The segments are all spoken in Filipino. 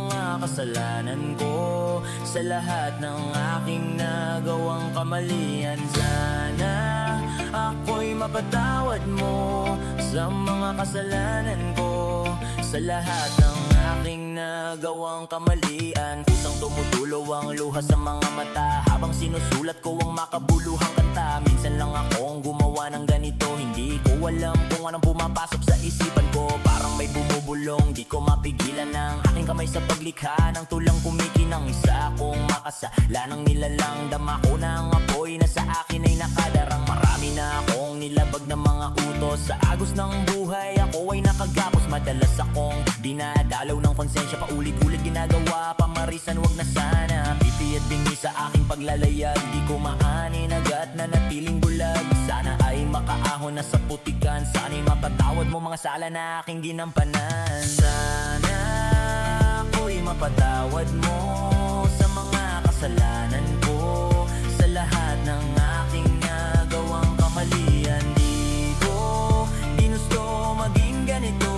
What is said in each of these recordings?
mga kasalanan ko, sa lahat ng aking nagawang kamalian. Sana ako'y mapatawad mo sa mga kasalanan ko, sa lahat ng aking nagawang kamalian. Kusang tumutulo ang luha sa mga mata habang sinusulat ko ang makabuluhang kanta. Minsan lang akong gumawa ng ganito, hindi ko alam kung anong pumapasok sa isipan ko. Parang may bumubulong, di ko mapigilan ng aking kamay sa paglikha ng tulang kumikinang. Isa akong makasalanang nilalang, dama ko na ang apoy na sa akin ay nakadarang. Marami na akong nilabag ng mga utos, sa agos ng buhay ako ay nakagapos. Madalas akong dinadalaw ng konsensya, paulit-ulit ginagawa, pamarisan wag na sana. Pipi at bingi sa aking paglalayag, di ko maanin agad na natiling bulag. Sana ay makaahon na sa putikan, sana'y mapatawad mo mga sala na aking ginampanan. Sana ako'y mapatawad mo sa mga kasalanan ko, sa lahat ng aking nagawang kamalian. Di ko ginusto maging ganito,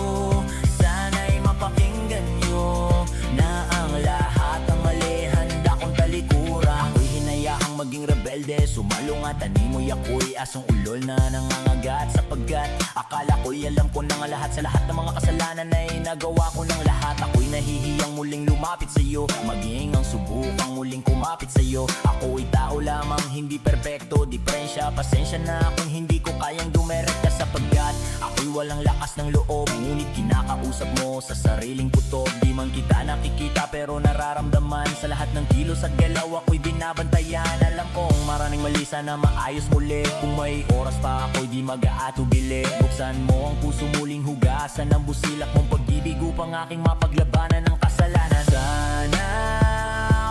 sana'y mapakinggan nyo na ang lahat ng mali handa kong talikuran. Ako'y hinayaang maging rebelde, sumalong at animoy ako'y asong ulol na nangangagat. Sapagkat akala ko'y alam ko na nga lahat, sa lahat ng mga kasalanan ay nagawa ko ng lahat. Ako'y nahihiyang muling lumapit sa'yo, maging ang subukang muling kumapit sa'yo. Ako'y tao lamang, hindi perpekto, diferensya, pasensya na kung hindi ko kayang dumerekta. Sapagkat ako'y walang lakas ng loob, ngunit kinakausap mo sa sariling kutob. Di man kita nakikita pero nararamdaman, sa lahat ng kilos at galaw ako'y binabantayan. Alam kong maraming mali, sana maayos muli. Kung may oras pa ako'y di mag-aatubili, buksan mo ang puso muling hugasan ng busilak mong pag-ibig upang aking mapaglabanan ng kasalanan. Sana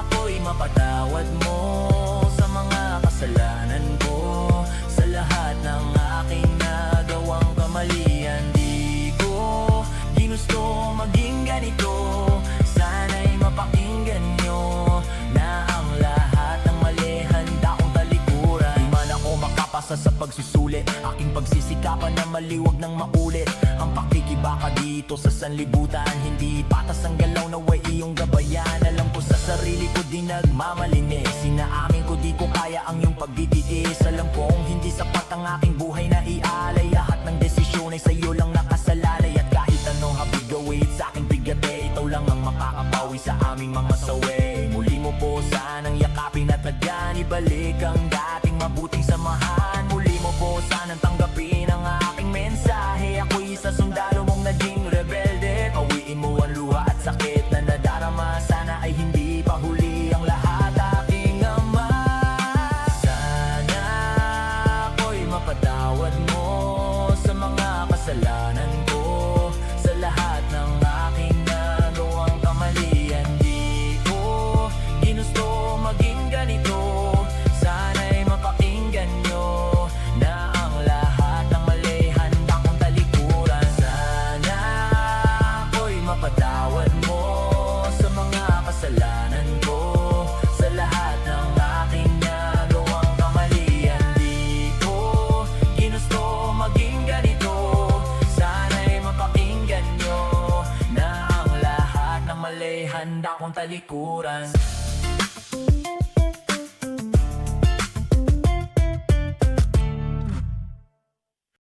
ako'y mapatawad mo sa mga kasalanan ko, sa lahat ng aking nagawang kamalian. Di ko ginusto maging ganito, sana'y mapakinggan nyo na ang lahat ng mali handa kong talikuran. Di man ako makapasa sa pagsusulit, aking pagsisikapan na maliwag ng maulit. Ang pakikibaka dito sa sanlibutan, hindi patas ang galaw na way iyong gabayan. Alam ko sa sarili ko di nagmamalinis, sinaamin ko di ko kaya ang iyong pagtitiis. Alam kong hindi sapat ang aking buhay na ialay, lahat ng desisyon ay sa'yo lang nakasalalay. At kahit anong habig gawin sa aking bigate, ikaw lang ang makakapawi sa aming mga sawi. Muli mo po sanang yakapin at lagyan, ibalik ang dating mabuting samahan. Muli mo po sanang tanggapin ang aking mensahe, ako'y isa sundalo mong naging rebelde. Pawiin mo ang luha at sakit na nadarama, sana ay hindi pa huli ang lahat, aking ama. Sana ako'y mapatawad mo sa mga kasalanan ko, sa lahat ng aking nagawang kamalian. Di ko ginusto maging ganito, sana'y mapakinggan nyo na ang lahat ng mali handa kong talikuran. Sana ako'y mapatawad mo sa mga kasalanan ko, sa lahat ng aking nagawang kamalian. Di ko ginusto maging ganito, sana'y mapakinggan nyo na ang lahat ng mali handa kong talikuran.